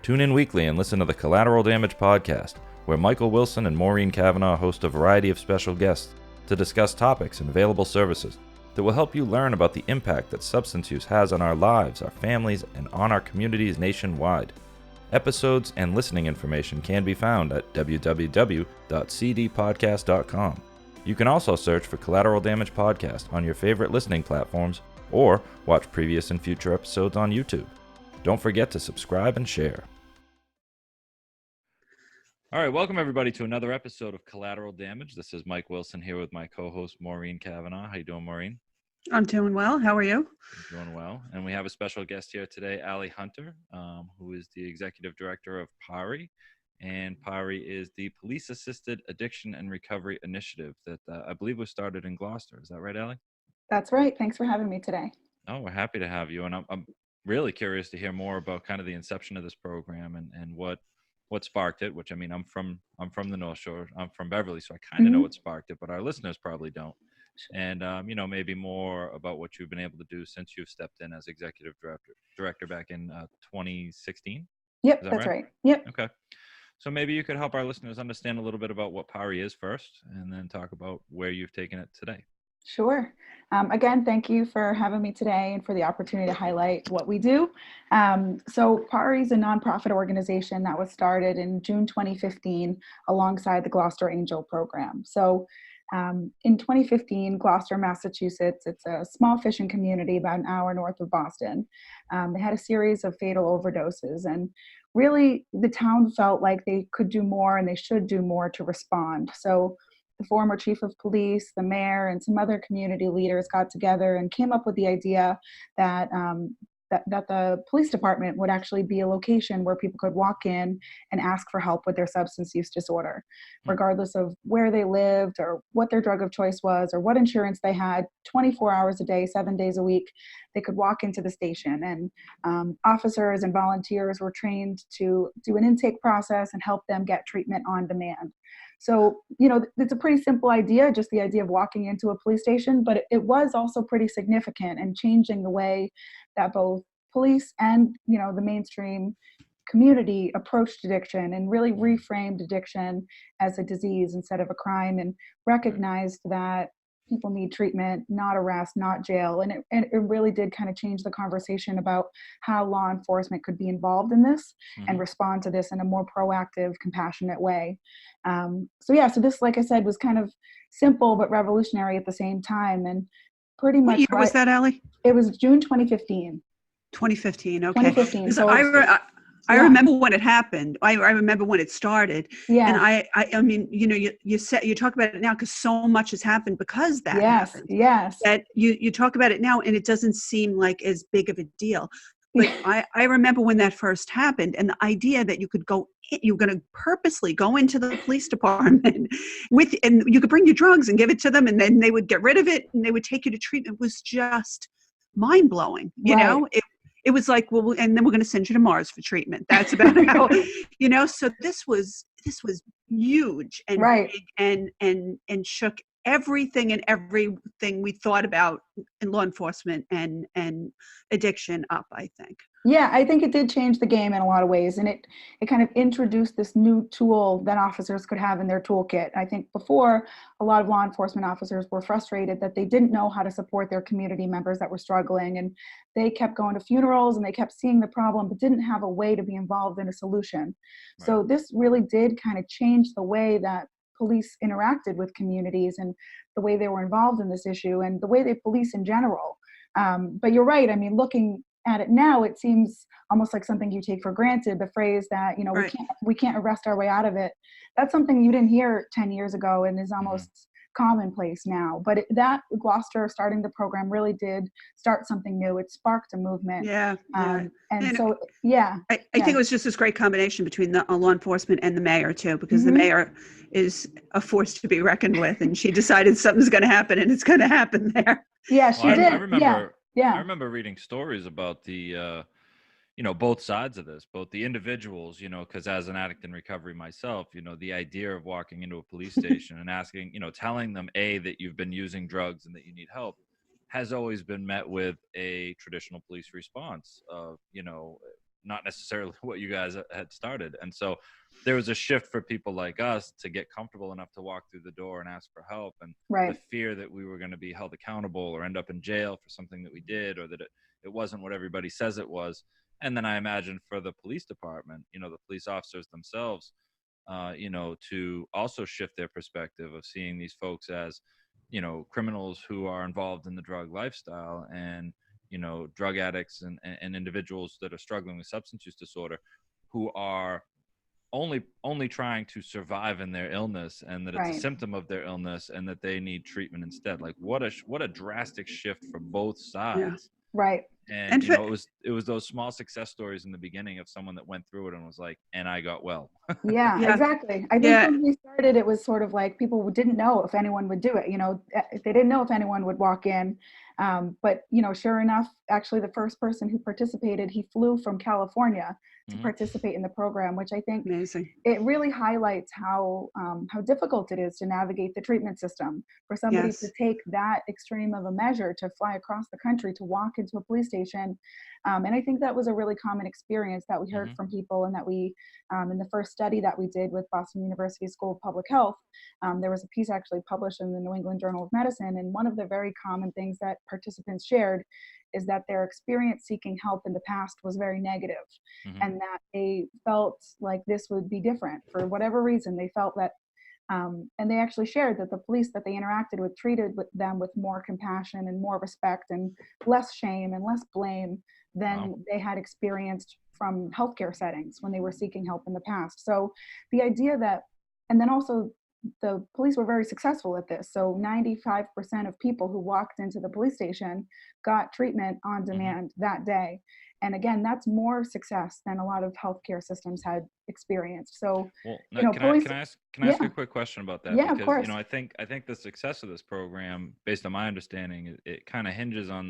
Tune in weekly and listen to the Collateral Damage podcast, where Michael Wilson and Maureen Cavanaugh host a variety of special guests to discuss topics and available services that will help you learn about the impact that substance use has on our lives, our families, and on our communities nationwide. Episodes and listening information can be found at www.cdpodcast.com. You can also search for Collateral Damage Podcast on your favorite listening platforms or watch previous and future episodes on YouTube. Don't forget to subscribe and share. All right, welcome everybody to another episode of Collateral Damage. This is Mike Wilson here with my co-host Maureen Cavanaugh. How you doing, Maureen? I'm doing well. How are you? I'm doing well. And we have a special guest here today, Allie Hunter, who is the Executive Director of PAARI. And PAARI is the Police Assisted Addiction and Recovery Initiative that I believe was started in Gloucester. Is that right, Allie? That's right. Thanks for having me today. Oh, we're happy to have you. And I'm really curious to hear more about kind of the inception of this program and what sparked it, which I mean, I'm from the North Shore. I'm from Beverly, so I kind of know what sparked it, but our listeners probably don't. And, maybe more about what you've been able to do since you've stepped in as Executive Director back in 2016. Yep, that's right. Yep. Okay. So maybe you could help our listeners understand a little bit about what PAARI is first, and then talk about where you've taken it today. Sure. Again, thank you for having me today and for the opportunity to highlight what we do. So PAARI is a nonprofit organization that was started in June 2015 alongside the Gloucester Angel program. So in 2015, Gloucester, Massachusetts, it's a small fishing community about an hour north of Boston. They had a series of fatal overdoses, and really the town felt like they could do more and they should do more to respond. So the former chief of police, the mayor, and some other community leaders got together and came up with the idea that that the police department would actually be a location where people could walk in and ask for help with their substance use disorder, regardless of where they lived or what their drug of choice was or what insurance they had. 24 hours a day, 7 days a week, they could walk into the station, and officers and volunteers were trained to do an intake process and help them get treatment on demand. So, it's a pretty simple idea, just the idea of walking into a police station, but it was also pretty significant in changing the way that both police and, the mainstream community approached addiction and really reframed addiction as a disease instead of a crime, and recognized that people need treatment, not arrest, not jail. And it really did kind of change the conversation about how law enforcement could be involved in this and respond to this in a more proactive, compassionate way. So this, like I said, was kind of simple but revolutionary at the same time. And pretty much— What year was that, Allie? It was June 2015. 2015, okay. 2015. So I remember when it happened. I remember when it started. Yeah. And I mean, you talk about it now because so much has happened because that happened. Yes. That you talk about it now and it doesn't seem like as big of a deal. But I remember when that first happened, and the idea that you're going to purposely go into the police department and you could bring your drugs and give it to them, and then they would get rid of it and they would take you to treatment was just mind blowing. It was like, well, and then we're going to send you to Mars for treatment. That's about how, so this was huge and big and shook everything we thought about in law enforcement and addiction up, I think. Yeah, I think it did change the game in a lot of ways. And it kind of introduced this new tool that officers could have in their toolkit. I think before, a lot of law enforcement officers were frustrated that they didn't know how to support their community members that were struggling. And they kept going to funerals and they kept seeing the problem, but didn't have a way to be involved in a solution. Right. So this really did kind of change the way that police interacted with communities and the way they were involved in this issue and the way they police in general. But you're right. I mean, looking at it now, it seems almost like something you take for granted. The phrase that, right. we can't arrest our way out of it. That's something you didn't hear 10 years ago and is almost commonplace now. But that Gloucester starting the program really did start something new. It sparked a movement. Yeah. I think it was just this great combination between the law enforcement and the mayor too, because the mayor is a force to be reckoned with, and she decided something's going to happen, and it's going to happen there. Yeah, she did. I remember reading stories about the, both sides of this, both the individuals, because as an addict in recovery myself, the idea of walking into a police station and asking, telling them that you've been using drugs and that you need help has always been met with a traditional police response of, not necessarily what you guys had started. And so there was a shift for people like us to get comfortable enough to walk through the door and ask for help, and Right. the fear that we were going to be held accountable or end up in jail for something that we did, or that it wasn't what everybody says it was. And then I imagine for the police department, the police officers themselves, to also shift their perspective of seeing these folks as, criminals who are involved in the drug lifestyle, and, drug addicts and individuals that are struggling with substance use disorder, who are only trying to survive in their illness, and that it's a Right. symptom of their illness, and that they need treatment instead. Like, what a drastic shift for both sides. Right. And, And for, it was those small success stories in the beginning of someone that went through it and was like, and I got well. Yeah, Yeah. exactly. I think Yeah. when we started, it was sort of like people didn't know if anyone would do it. They didn't know if anyone would walk in. But, sure enough, actually the first person who participated, he flew from California to Mhm. participate in the program, which I think amazing. it really highlights how difficult it is to navigate the treatment system for somebody Yes. to take that extreme of a measure to fly across the country to walk into a police station. And I think that was a really common experience that we heard Mhm. from people, and that we, in the first study that we did with Boston University School of Public Health, there was a piece actually published in the New England Journal of Medicine. And one of the very common things that participants shared is that their experience seeking help in the past was very negative, Mhm. and that they felt like this would be different for whatever reason. They felt that, and they actually shared that the police that they interacted with treated them with more compassion and more respect and less shame and less blame than Wow. they had experienced from healthcare settings when they were seeking help in the past. So the idea that, and then also the police were very successful at this. So 95% of people who walked into the police station got treatment on demand that day. And again, that's more success than a lot of healthcare systems had experienced. So, Well, police, can I ask yeah, you a quick question about that? yeah, of Because, course. I think the success of this program, based on my understanding, it kind of hinges on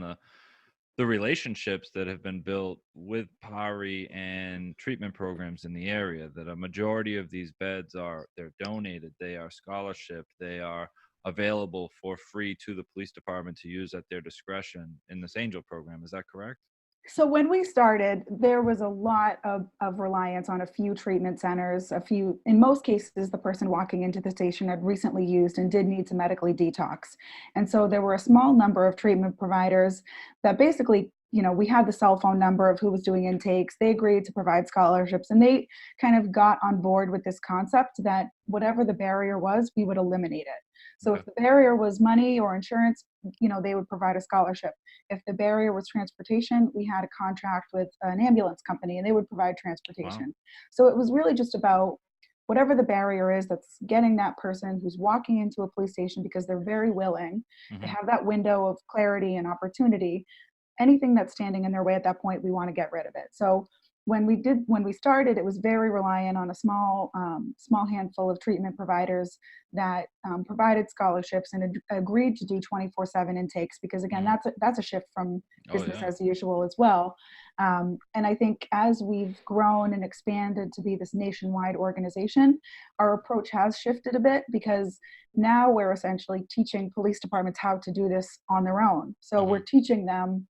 the relationships that have been built with PAARI and treatment programs in the area. That a majority of these beds they're donated, they are scholarship, they are available for free to the police department to use at their discretion in this Angel program. Is that correct? So when we started, there was a lot of reliance on a few treatment centers, in most cases, the person walking into the station had recently used and did need to medically detox. And so there were a small number of treatment providers that basically, we had the cell phone number of who was doing intakes. They agreed to provide scholarships, and they kind of got on board with this concept that whatever the barrier was, we would eliminate it. So Okay. if the barrier was money or insurance, they would provide a scholarship. If the barrier was transportation, we had a contract with an ambulance company and they would provide transportation. Wow. So it was really just about whatever the barrier is that's getting that person who's walking into a police station because they're very willing, they Mhm. have that window of clarity and opportunity. Anything that's standing in their way at that point, we want to get rid of it. So when we started, it was very reliant on a small handful of treatment providers that provided scholarships and agreed to do 24/7 intakes, because again, Mhm. that's a shift from Oh, business yeah. as usual as well. And I think as we've grown and expanded to be this nationwide organization, our approach has shifted a bit, because now we're essentially teaching police departments how to do this on their own. So we're Mhm. teaching them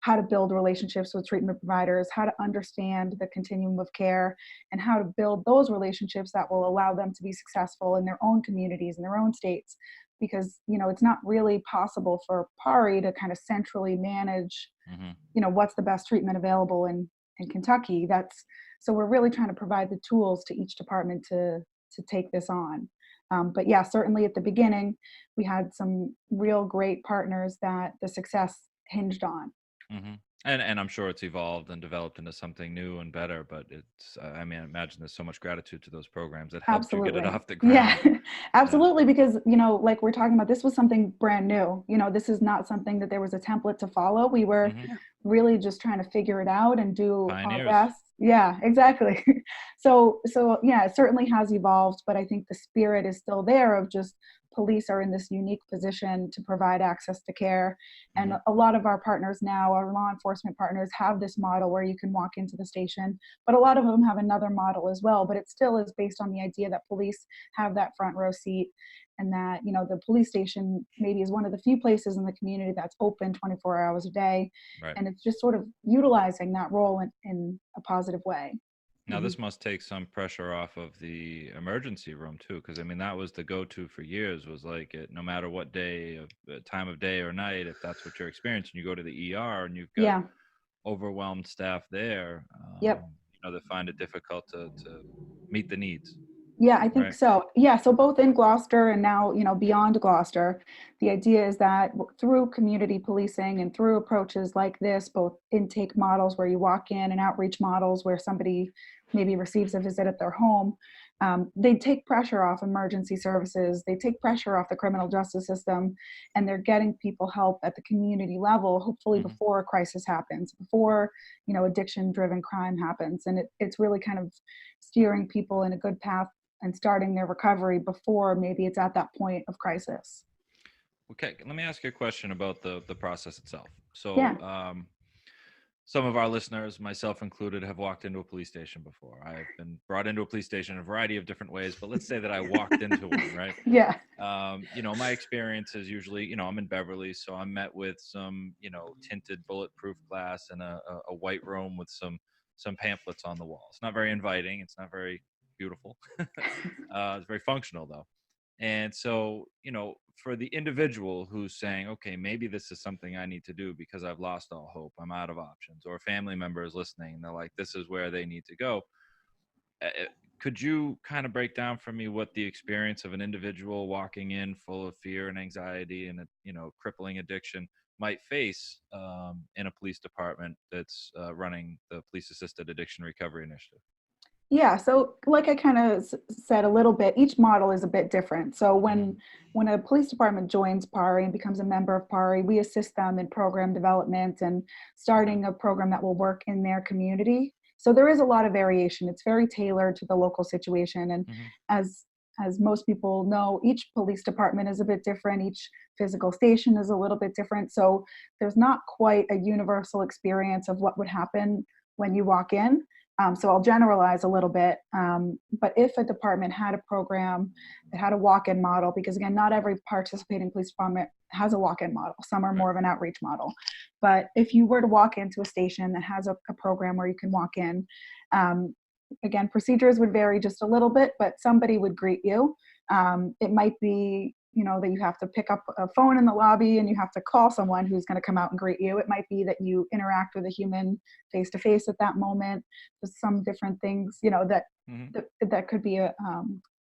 how to build relationships with treatment providers, how to understand the continuum of care, and how to build those relationships that will allow them to be successful in their own communities, in their own states. Because, it's not really possible for PAARI to kind of centrally manage, Mhm. what's the best treatment available in Kentucky. So we're really trying to provide the tools to each department to take this on. But yeah, certainly at the beginning, we had some real great partners that the success hinged on. Mhm. And I'm sure it's evolved and developed into something new and better, but I mean, I imagine there's so much gratitude to those programs that helped you get it Absolutely. off the Yeah, ground. Yeah. absolutely. Because, like we're talking about, this was something brand new. This is not something that there was a template to follow. We were Mhm. Yeah. really just trying to figure it out and do our Pioneers. best. Yeah, exactly. So yeah, it certainly has evolved, but I think the spirit is still there of just police are in this unique position to provide access to care. And Mhm. a lot of our partners now, our law enforcement partners, have this model where you can walk into the station, but a lot of them have another model as well. But it still is based on the idea that police have that front row seat and that, you know, the police station maybe is one of the few places in the community that's open 24 hours a day. Right. And it's just sort of utilizing that role in a positive way. Now, this must take some pressure off of the emergency room too, because I mean that was the go-to for years. Was like no matter what day, time of day or night, if that's what you're experiencing, you go to the ER and you've got Yeah. overwhelmed staff there. Yep. You know, that find it difficult to meet the needs. Yeah, I think Right. so. Yeah, so both in Gloucester and now, you know, beyond Gloucester, the idea is that through community policing and through approaches like this, both intake models where you walk in and outreach models where somebody maybe receives a visit at their home, they take pressure off emergency services, they take pressure off the criminal justice system, and they're getting people help at the community level, hopefully before a crisis happens, before, you know, addiction-driven crime happens. And it's really kind of steering people in a good path and starting their recovery before maybe it's at that point of crisis. Okay, let me ask you a question about the process itself. So, Yeah. some of our listeners, myself included, have walked into a police station before. I've been brought into a police station in a variety of different ways, but let's say that I walked into one, right? Yeah. You know, my experience is usually, you know, I'm in Beverly, so I'm met with some, you know, tinted bulletproof glass and a white room with some pamphlets on the wall. It's not very inviting. It's not very beautiful. It's very functional though. And so, you know, for the individual who's saying, okay, maybe this is something I need to do because I've lost all hope, I'm out of options, or a family member is listening and they're like, this is where they need to go. Could you kind of break down for me what the experience of an individual walking in full of fear and anxiety and, you know, crippling addiction might face in a police department that's running the Police Assisted Addiction Recovery Initiative? Yeah, so like I kind of said a little bit, each model is a bit different. So when a police department joins PAARI and becomes a member of PAARI, we assist them in program development and starting a program that will work in their community. So there is a lot of variation. It's very tailored to the local situation. And as most people know, each police department is a bit different. Each physical station is a little bit different. So there's not quite a universal experience of what would happen when you walk in. So I'll generalize a little bit, but if a department had a program that had a walk-in model, because again, not every participating police department has a walk-in model, some are more of an outreach model, but if you were to walk into a station that has a program where you can walk in, again, procedures would vary just a little bit, but somebody would greet you. It might be, you know, that you have to pick up a phone in the lobby and you have to call someone who's going to come out and greet you. It might be that you interact with a human face to face at that moment. There's some different things, you know, that that could be a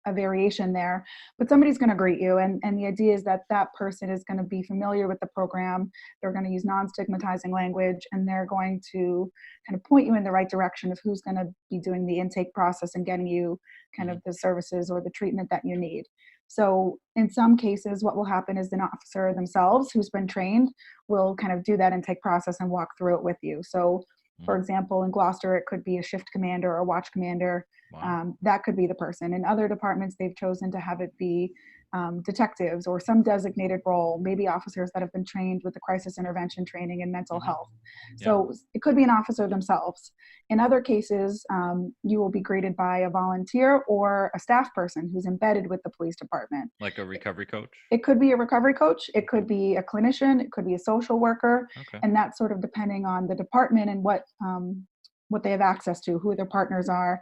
variation there, but somebody's going to greet you. And the idea is that that person is going to be familiar with the program. They're going to use non-stigmatizing language, and they're going to kind of point you in the right direction of who's going to be doing the intake process and getting you kind of the services or the treatment that you need. So in some cases, what will happen is an officer themselves who's been trained will kind of do that intake process and walk through it with you. So for example, in Gloucester, it could be a shift commander or watch commander. Wow. That could be the person. In other departments, they've chosen to have it be detectives or some designated role, maybe officers that have been trained with the crisis intervention training in mental health. So it could be an officer themselves. In other cases, you will be greeted by a volunteer or a staff person who's embedded with the police department. Like a recovery coach? It could be a recovery coach. It could be a clinician. It could be a social worker. And that's sort of depending on the department and what they have access to, who their partners are,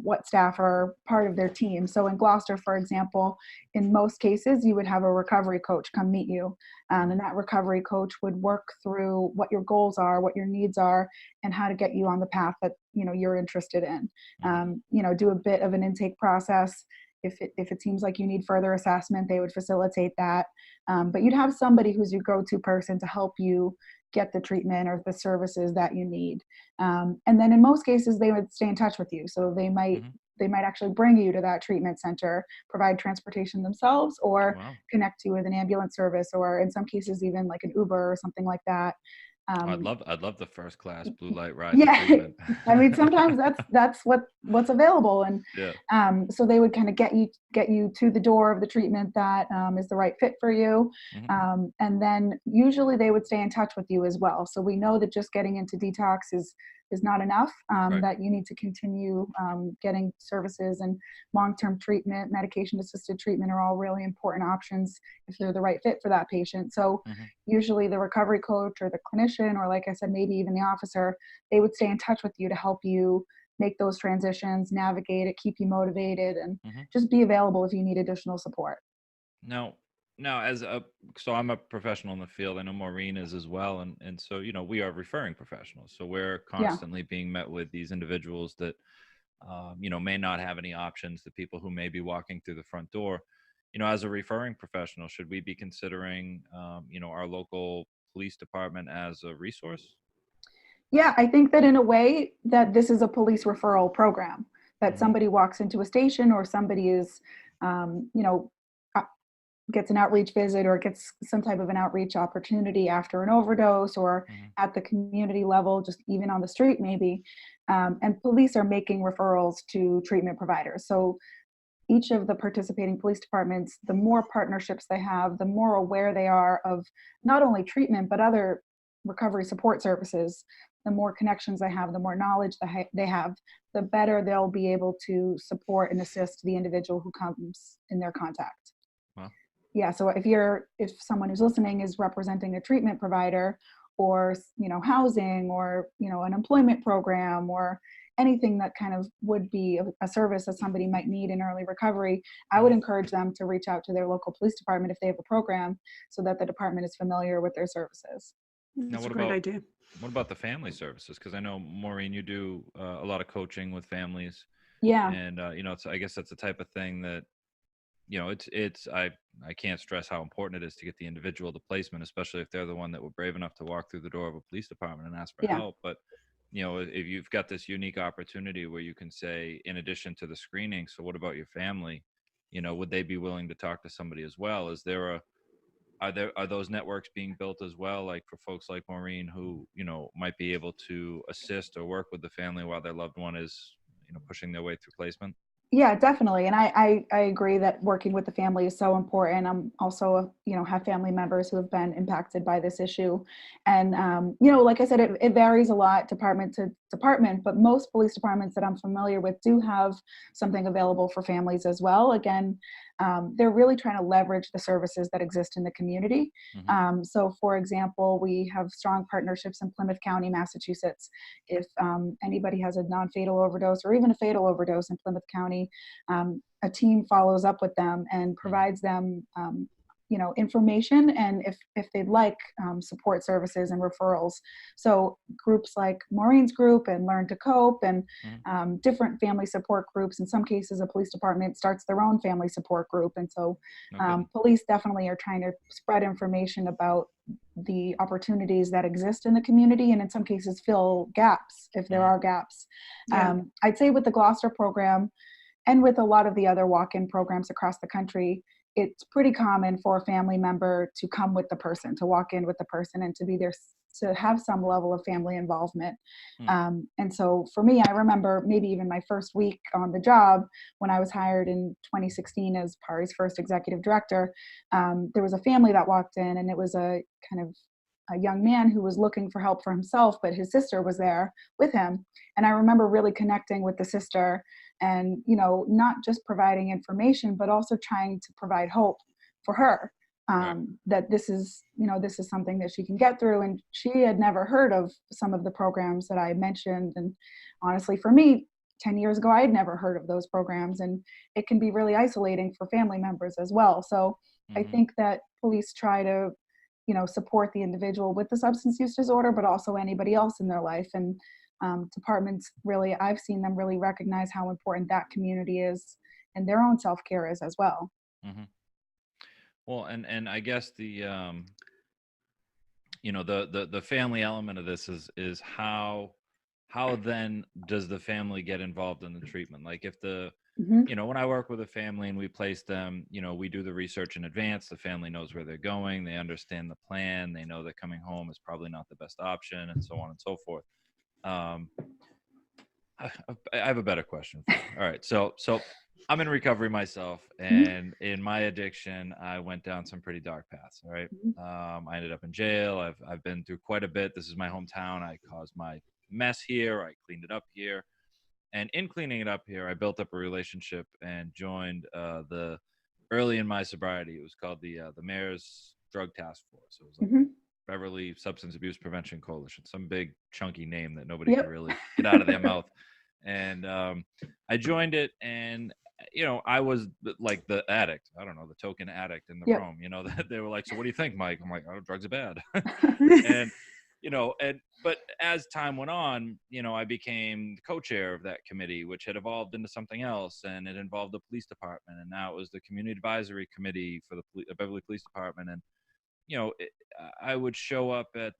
what staff are part of their team. So in Gloucester, for example, in most cases, you would have a recovery coach come meet you. And that recovery coach would work through what your goals are, what your needs are, and how to get you on the path that, you know, you're interested in. You know, do a bit of an intake process. If it seems like you need further assessment, they would facilitate that. But you'd have somebody who's your go-to person to help you get the treatment or the services that you need. And then in most cases, they would stay in touch with you. So they might actually bring you to that treatment center, provide transportation themselves, or connect you with an ambulance service, or in some cases, even like an Uber or something like that. I'd love the first class blue light ride. Yeah, I mean, sometimes that's what's available, and so they would kind of get you get you to the door of the treatment that is the right fit for you. And then usually they would stay in touch with you as well. So we know that just getting into detox is not enough, that you need to continue getting services, and long-term treatment, medication-assisted treatment are all really important options if they're the right fit for that patient. So usually the recovery coach or the clinician, or like I said, maybe even the officer, they would stay in touch with you to help you make those transitions, navigate it, keep you motivated, and just be available if you need additional support. Now, so I'm a professional in the field. I know Maureen is as well. And so, we are referring professionals. So we're constantly being met with these individuals that, may not have any options, the people who may be walking through the front door. As a referring professional, should we be considering, our local police department as a resource? Yeah, I think that in a way that this is a police referral program, that somebody walks into a station, or somebody is, gets an outreach visit or gets some type of an outreach opportunity after an overdose, or at the community level, just even on the street maybe. And police are making referrals to treatment providers. So each of the participating police departments, the more partnerships they have, the more aware they are of not only treatment, but other recovery support services. The more connections they have, the more knowledge they have, the better they'll be able to support and assist the individual who comes in their contact. Wow. Yeah, so if someone who's listening is representing a treatment provider, or housing, or an employment program, or anything that kind of would be a service that somebody might need in early recovery, I would encourage them to reach out to their local police department if they have a program, so that the department is familiar with their services. That's a great idea. What about the family services? Because I know, Maureen, you do a lot of coaching with families. Yeah. And, I guess that's the type of thing that, I can't stress how important it is to get the individual the placement, especially if they're the one that were brave enough to walk through the door of a police department and ask for help. But, if you've got this unique opportunity where you can say, in addition to the screening, so what about your family? Would they be willing to talk to somebody as well? Are those networks being built as well, like for folks like Maureen who, might be able to assist or work with the family while their loved one is, pushing their way through placement? Yeah, definitely. And I agree that working with the family is so important. I'm also, have family members who have been impacted by this issue. And, like I said, it varies a lot department to department, but most police departments that I'm familiar with do have something available for families as well. Again, they're really trying to leverage the services that exist in the community. So for example, we have strong partnerships in Plymouth County, Massachusetts. If anybody has a non-fatal overdose or even a fatal overdose in Plymouth County, a team follows up with them and provides them information, and if they'd like, support services and referrals. So groups like Maureen's group and Learn to Cope, and different family support groups. In some cases, a police department starts their own family support group. And so police definitely are trying to spread information about the opportunities that exist in the community, and in some cases fill gaps if there are gaps. I'd say with the Gloucester program, and with a lot of the other walk-in programs across the country, it's pretty common for a family member to come with the person, to walk in with the person, and to be there, to have some level of family involvement. And so for me, I remember maybe even my first week on the job, when I was hired in 2016 as PAARI's first executive director, there was a family that walked in, and it was a kind of a young man who was looking for help for himself, but his sister was there with him. And I remember really connecting with the sister, and, not just providing information, but also trying to provide hope for her, that this is something that she can get through. And she had never heard of some of the programs that I mentioned. And honestly, for me, 10 years ago, I had never heard of those programs, and it can be really isolating for family members as well. So I think that police try to, support the individual with the substance use disorder, but also anybody else in their life. And departments really, I've seen them really recognize how important that community is, and their own self-care is as well. Well, and I guess the the family element of this is how then does the family get involved in the treatment? Like if when I work with a family and we place them, we do the research in advance. The family knows where they're going. They understand the plan. They know that coming home is probably not the best option, and so on and so forth. I have a better question for you. All right. So I'm in recovery myself, and in my addiction, I went down some pretty dark paths. All right, I ended up in jail. I've been through quite a bit. This is my hometown. I caused my mess here. I cleaned it up here, and in cleaning it up here, I built up a relationship and joined the early in my sobriety. It was called the Mayor's Drug Task Force. It was like Beverly Substance Abuse Prevention Coalition, some big chunky name that nobody could really get out of their mouth. And I joined it, and I was like the addict. I don't know, the token addict in the room. That they were like, "So what do you think, Mike?" I'm like, "Oh, drugs are bad." and but as time went on, I became the co-chair of that committee, which had evolved into something else, and it involved the police department, and now it was the community advisory committee for the Beverly Police Department. And I would show up at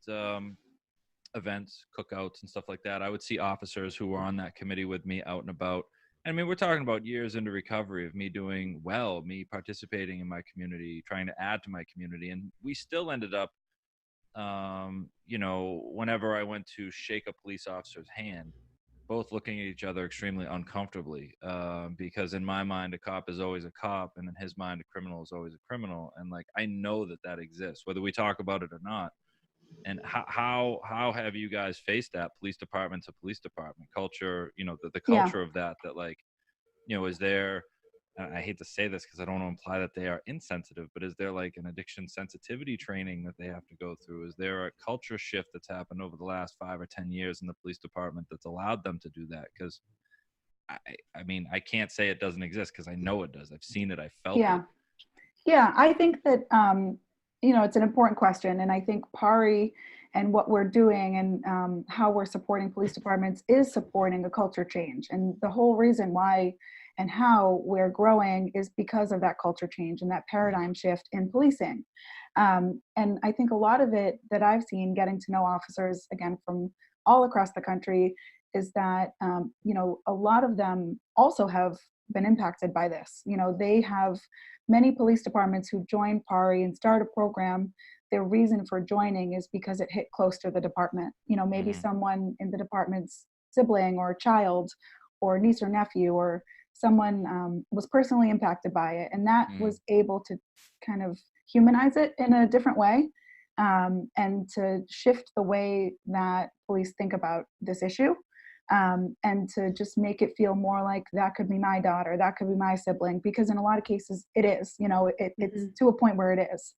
events, cookouts, and stuff like that. I would see officers who were on that committee with me out and about. I mean, we're talking about years into recovery of me doing well, me participating in my community, trying to add to my community. And we still ended up, whenever I went to shake a police officer's hand, both looking at each other extremely uncomfortably, because in my mind, a cop is always a cop, and in his mind, a criminal is always a criminal. And like, I know that exists, whether we talk about it or not. And how have you guys faced that, police department to police department culture, the culture of that like, is there, and I hate to say this because I don't want to imply that they are insensitive, but is there like an addiction sensitivity training that they have to go through? Is there a culture shift that's happened over the last 5 or 10 years in the police department that's allowed them to do that? Because I mean, I can't say it doesn't exist because I know it does. I've seen it. I felt it. Yeah, I think that it's an important question, and I think PAARI and what we're doing and how we're supporting police departments is supporting a culture change. And the whole reason why and how we're growing is because of that culture change and that paradigm shift in policing. And I think a lot of it that I've seen getting to know officers, again, from all across the country, is that, a lot of them also have been impacted by this. They have many police departments who join PAARI and start a program. Their reason for joining is because it hit close to the department. Maybe someone in the department's sibling or child or niece or nephew or someone was personally impacted by it. And that was able to kind of humanize it in a different way, and to shift the way that police think about this issue. And to just make it feel more like that could be my daughter, that could be my sibling, because in a lot of cases it is, it's to a point where it is.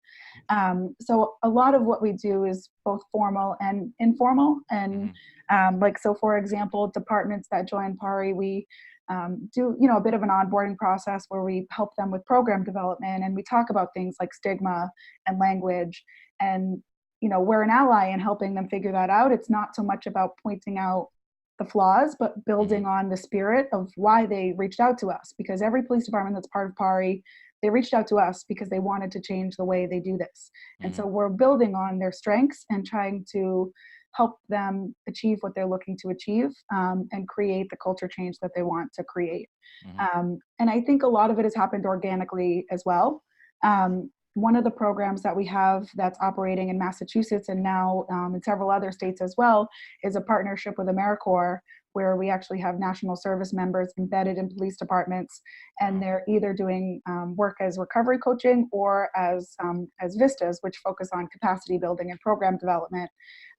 So a lot of what we do is both formal and informal. And so for example, departments that join PAARI, we do, a bit of an onboarding process where we help them with program development, and we talk about things like stigma and language. And, we're an ally in helping them figure that out. It's not so much about pointing out the flaws, but building on the spirit of why they reached out to us, because every police department that's part of PAARI, they reached out to us because they wanted to change the way they do this. And so we're building on their strengths and trying to help them achieve what they're looking to achieve, and create the culture change that they want to create. And I think a lot of it has happened organically as well. One of the programs that we have that's operating in Massachusetts and now in several other states as well is a partnership with AmeriCorps, where we actually have national service members embedded in police departments, and they're either doing work as recovery coaching or as vistas, which focus on capacity building and program development.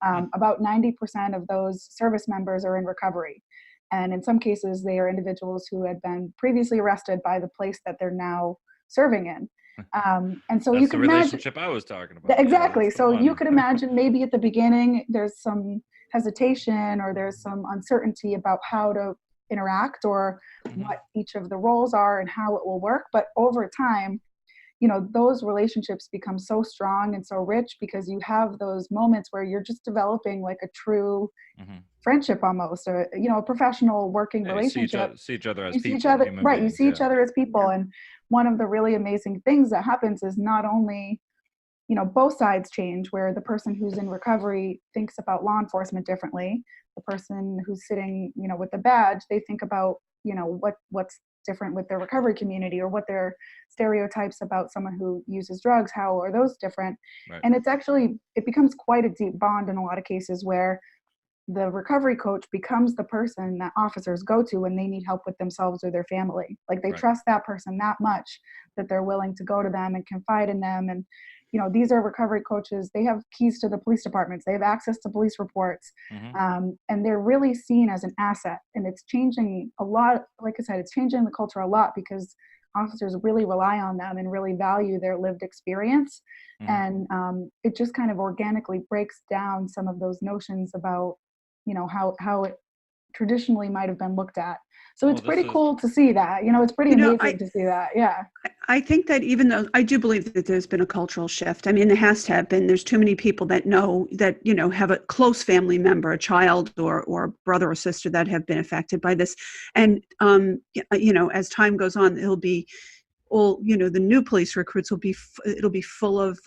About 90% of those service members are in recovery. And in some cases, they are individuals who had been previously arrested by the place that they're now serving in. And so that's you can the imagine relationship I was talking about. exactly. Yeah, so you could imagine maybe at the beginning there's some hesitation or there's some uncertainty about how to interact or what each of the roles are and how it will work. But over time, those relationships become so strong and so rich because you have those moments where you're just developing like a true friendship, almost a professional working relationship. You see each other as you people. See each other, right. Beings, you see each other as people. And one of the really amazing things that happens is not only, both sides change, where the person who's in recovery thinks about law enforcement differently. The person who's sitting, with the badge, they think about, what's different with their recovery community, or what their stereotypes about someone who uses drugs, how are those different? Right. And it becomes quite a deep bond in a lot of cases where the recovery coach becomes the person that officers go to when they need help with themselves or their family. Like they Right. trust that person that much that they're willing to go to them and confide in them. And, you know, these are recovery coaches. They have keys to the police departments. They have access to police reports. And they're really seen as an asset. And it's changing a lot. Like I said, it's changing the culture a lot because officers really rely on them and really value their lived experience. And it just kind of organically breaks down some of those notions about, you know, how it traditionally might have been looked at. So it's pretty cool to see that, you know, it's pretty amazing to see that. Yeah. I think that even though I do believe that there's been a cultural shift, I mean, there has to have been. There's too many people that know that, you know, have a close family member, a child or brother or sister that have been affected by this. And, you know, as time goes on, it'll be all, you know, the new police recruits will be, it'll be full of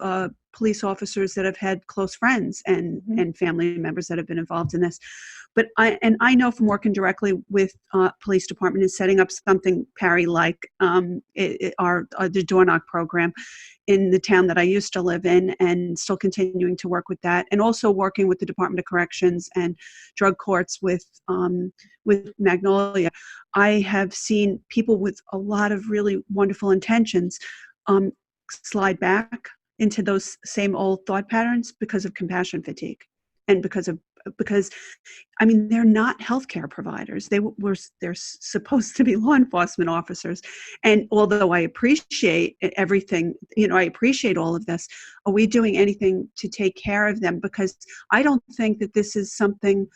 police officers that have had close friends and family members that have been involved in this. But I know from working directly with police department and setting up something, PAARI, like the door knock program in the town that I used to live in, and still continuing to work with that, and also working with the Department of Corrections and drug courts with Magnolia. I have seen people with a lot of really wonderful intentions slide back into those same old thought patterns because of compassion fatigue and because I mean, they're not healthcare providers. They're supposed to be law enforcement officers. And although I appreciate everything, you know, I appreciate all of this, are we doing anything to take care of them? Because I don't think that this is something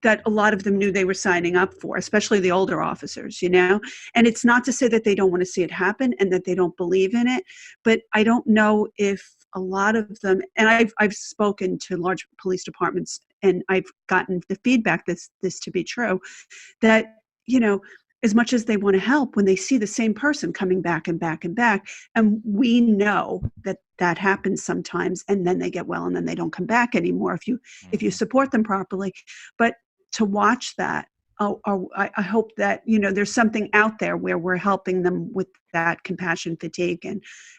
that a lot of them knew they were signing up for, especially the older officers, you know? And it's not to say that they don't want to see it happen and that they don't believe in it, but I don't know if a lot of them, and I've spoken to large police departments and I've gotten the feedback this to be true, that, you know, as much as they want to help, when they see the same person coming back and back and back, and we know that happens sometimes, and then they get well and then they don't come back anymore if you support them properly. But to watch that, I hope that, you know, there's something out there where we're helping them with that compassion fatigue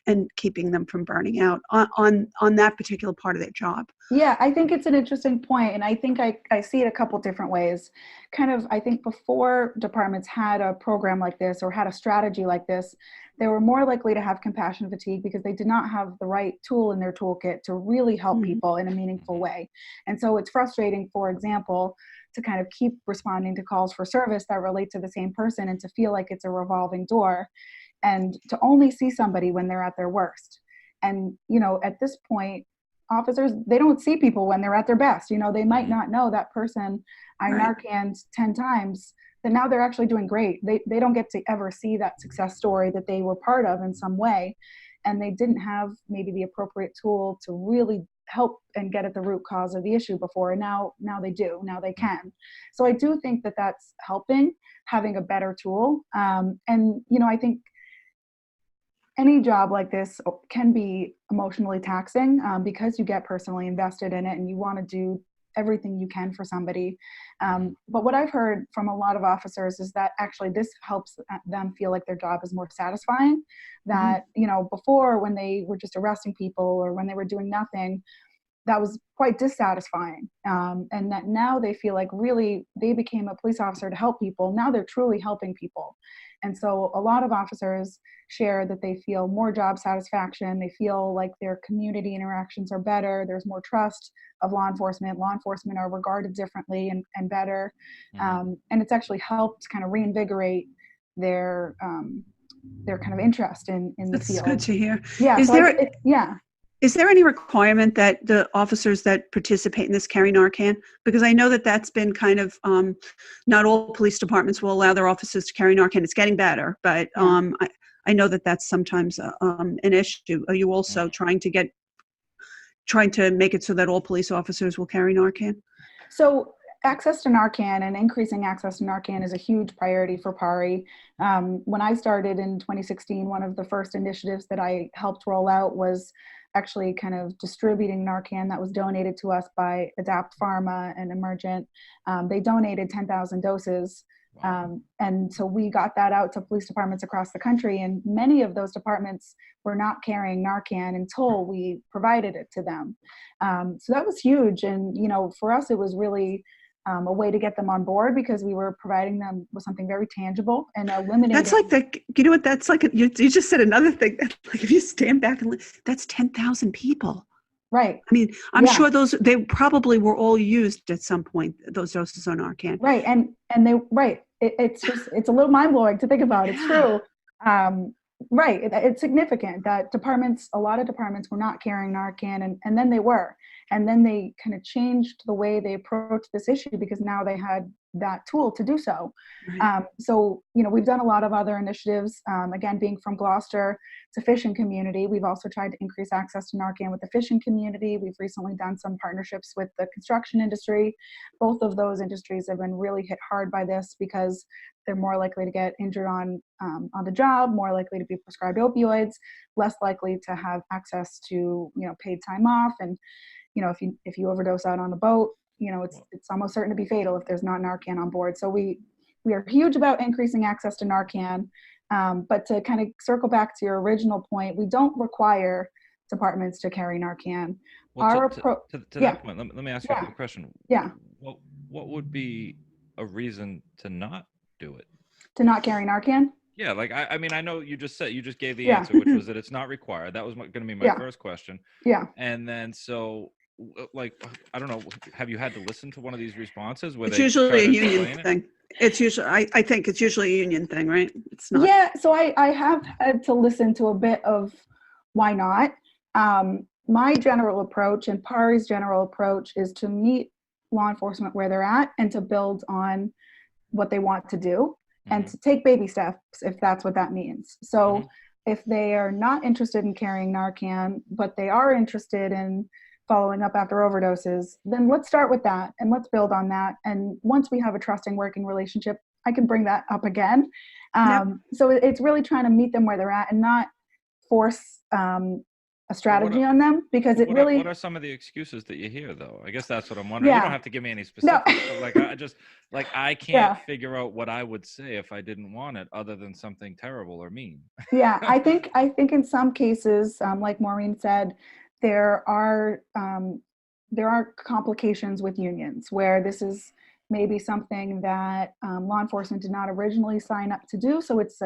and keeping them from burning out on that particular part of their job. Yeah, I think it's an interesting point, and I think I see it a couple different ways. Kind of, I think before departments had a program like this or had a strategy like this, they were more likely to have compassion fatigue because they did not have the right tool in their toolkit to really help people in a meaningful way. And so it's frustrating, for example, to kind of keep responding to calls for service that relate to the same person and to feel like it's a revolving door and to only see somebody when they're at their worst. And, you know, at this point, officers, they don't see people when they're at their best. You know, they might not know that person I Narcaned 10 times, that now they're actually doing great. They don't get to ever see that success story that they were part of in some way. And they didn't have maybe the appropriate tool to really help and get at the root cause of the issue before. And now they do, now they can. So I do think that that's helping, having a better tool. And, you know, I think any job like this can be emotionally taxing because you get personally invested in it and you want to do everything you can for somebody. But what I've heard from a lot of officers is that actually this helps them feel like their job is more satisfying. That, you know, before when they were just arresting people or when they were doing nothing, that was quite dissatisfying. And that now they feel like really they became a police officer to help people. Now they're truly helping people. And so a lot of officers share that they feel more job satisfaction. They feel like their community interactions are better. There's more trust of law enforcement. Law enforcement are regarded differently and better. And it's actually helped kind of reinvigorate their kind of interest in the field. That's good to hear. Yeah. Is there any requirement that the officers that participate in this carry Narcan? Because I know that that's been kind of, not all police departments will allow their officers to carry Narcan. It's getting better, but I know that that's sometimes an issue. Are you also trying to make it so that all police officers will carry Narcan? So access to Narcan and increasing access to Narcan is a huge priority for PAARI. When I started in 2016, one of the first initiatives that I helped roll out was actually kind of distributing Narcan that was donated to us by Adapt Pharma and Emergent. They donated 10,000 doses. And so we got that out to police departments across the country, and many of those departments were not carrying Narcan until we provided it to them. So that was huge. And, you know, for us, it was really a way to get them on board, because we were providing them with something very tangible and eliminating. That's like you know what? That's like, you just said another thing. Like if you stand back and that's 10,000 people. Right. I mean, I'm sure they probably were all used at some point, those doses on Narcan. Right. And they, right. It's just, it's a little mind blowing to think about. It's true. Right. It's significant that a lot of departments were not carrying Narcan, and then they were. And then they kind of changed the way they approached this issue, because now they had that tool to do so. Right. So, we've done a lot of other initiatives. Again, being from Gloucester, it's a fishing community. We've also tried to increase access to Narcan with the fishing community. We've recently done some partnerships with the construction industry. Both of those industries have been really hit hard by this, because they're more likely to get injured on the job, more likely to be prescribed opioids, less likely to have access to, paid time off. And, if you overdose out on the boat, it's almost certain to be fatal if there's not Narcan on board. So we are huge about increasing access to Narcan. But to kind of circle back to your original point, we don't require departments to carry Narcan. Well, to that point, let me ask you a quick question. Yeah. What would be a reason to not do it? To not carry Narcan? Yeah, like I mean, I know you just gave the answer, which was that it's not required. That was going to be my first question. Yeah. And then so, like, I don't know, have you had to listen to one of these responses where it's usually a union thing? It's usually, I think it's usually a union thing, right? It's not. Yeah, so I have had to listen to a bit of why not. My general approach and PAARI's general approach is to meet law enforcement where they're at and to build on what they want to do, and to take baby steps if that's what that means. So if they are not interested in carrying Narcan, but they are interested in following up after overdoses, then let's start with that and let's build on that. And once we have a trusting working relationship, I can bring that up again. So it's really trying to meet them where they're at and not force a strategy on them, because what are some of the excuses that you hear, though? I guess that's what I'm wondering. You don't have to give me any specifics, but I can't figure out what I would say if I didn't want it, other than something terrible or mean. I think in some cases, like Maureen said, there are complications with unions where this is maybe something that law enforcement did not originally sign up to do. So it's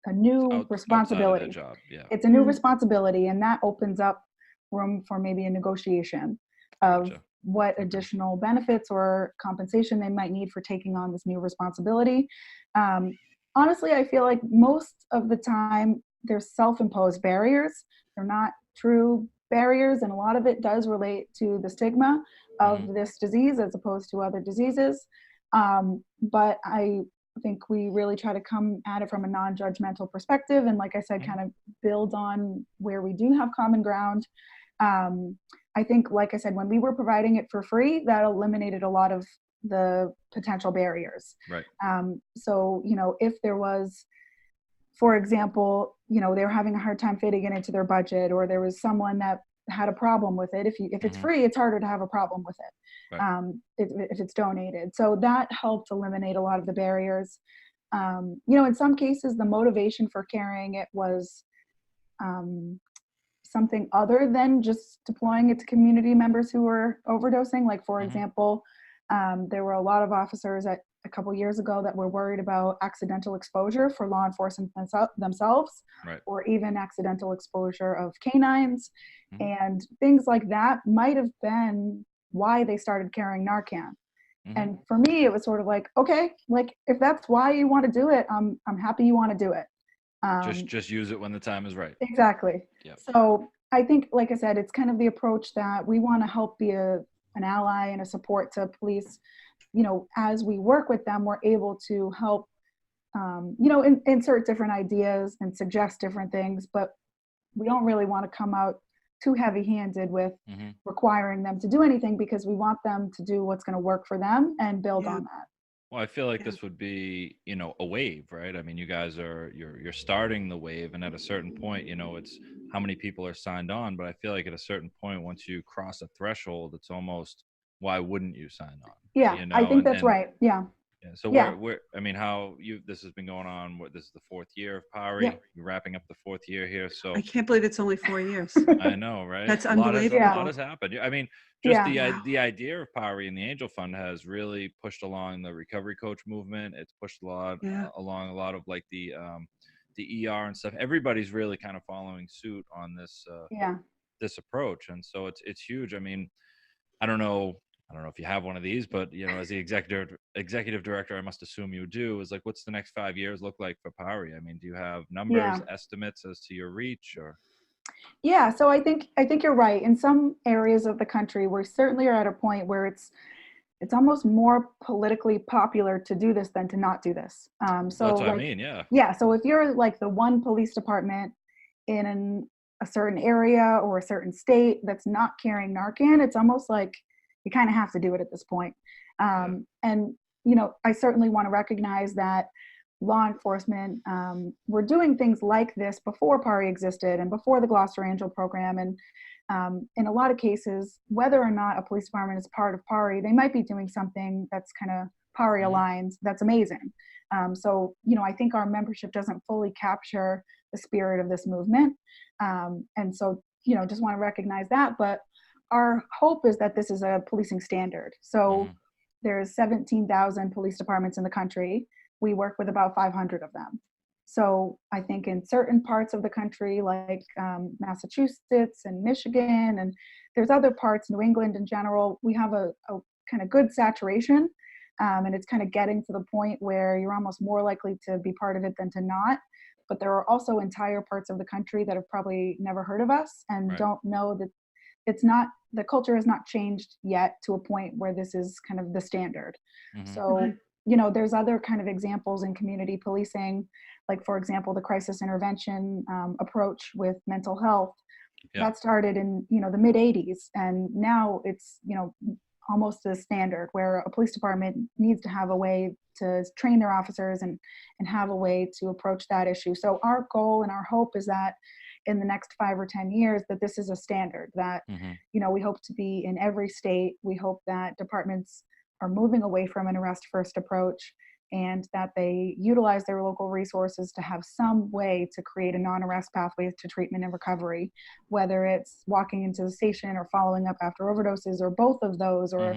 a new responsibility. Job. Yeah. It's a new responsibility, and that opens up room for maybe a negotiation of what additional benefits or compensation they might need for taking on this new responsibility. Honestly, I feel like most of the time they're self-imposed barriers. They're not true barriers, and a lot of it does relate to the stigma of this disease as opposed to other diseases. But I think we really try to come at it from a non-judgmental perspective, and like I said, kind of build on where we do have common ground. I think, like I said, when we were providing it for free, that eliminated a lot of the potential barriers. Right. So, if there was, for example, they were having a hard time fitting it into their budget, or there was someone that had a problem with it. If it's free, it's harder to have a problem with it. Right. If it's donated. So that helped eliminate a lot of the barriers. In some cases, the motivation for carrying it was something other than just deploying it to community members who were overdosing. Like, for example, there were a lot of officers a couple years ago that were worried about accidental exposure for law enforcement themselves, or even accidental exposure of canines, and things like that might have been why they started carrying Narcan. And for me, it was sort of like, okay, like if that's why you want to do it, I'm happy you want to do it. Just use it when the time is right. Exactly. Yep. So I think, like I said, it's kind of the approach that we want to help be an ally and a support to police. As we work with them, we're able to help, insert different ideas and suggest different things, but we don't really want to come out too heavy-handed with requiring them to do anything, because we want them to do what's going to work for them and build on that. Well, I feel like this would be, a wave, right? I mean, you guys you're starting the wave, and at a certain point, it's how many people are signed on, but I feel like at a certain point, once you cross a threshold, it's almost, why wouldn't you sign on? Yeah, I think that's right. Yeah. Yeah. So Yeah. I mean, this has been going on, this is the 4th year of PAARI. Yeah. You're wrapping up the 4th year here. So I can't believe it's only 4 years. I know, right? That's A lot unbelievable. has happened. I mean, just Yeah. the idea of PAARI and the Angel Fund has really pushed along the recovery coach movement. It's pushed along a lot of like the ER and stuff. Everybody's really kind of following suit on this this approach, and so it's huge. I mean, I don't know if you have one of these, but as the executive director, I must assume you do. Is like, what's the next 5 years look like for PAARI? I mean, do you have numbers, estimates as to your reach, or? Yeah, so I think you're right. In some areas of the country, we certainly are at a point where it's almost more politically popular to do this than to not do this. So that's what I mean, yeah. So if you're like the one police department in a certain area or a certain state that's not carrying Narcan, it's almost like you kind of have to do it at this point. And I certainly want to recognize that law enforcement were doing things like this before PAARI existed and before the Gloucester Angel program. And in a lot of cases, whether or not a police department is part of PAARI, they might be doing something that's kind of PAARI aligned. That's amazing. So I think our membership doesn't fully capture the spirit of this movement. And so, just want to recognize that. But our hope is that this is a policing standard. So there's 17,000 police departments in the country. We work with about 500 of them. So I think in certain parts of the country, like Massachusetts and Michigan, and there's other parts, New England in general, we have a kind of good saturation. And it's kind of getting to the point where you're almost more likely to be part of it than to not. But there are also entire parts of the country that have probably never heard of us and don't know that the culture has not changed yet to a point where this is kind of the standard. So, there's other kind of examples in community policing, like, for example, the crisis intervention approach with mental health. That started in, the mid 80s. And now it's, almost the standard where a police department needs to have a way to train their officers and have a way to approach that issue. So our goal and our hope is that in the next 5 or 10 years that this is a standard that, we hope to be in every state. We hope that departments are moving away from an arrest first approach and that they utilize their local resources to have some way to create a non-arrest pathway to treatment and recovery, whether it's walking into the station or following up after overdoses or both of those, or,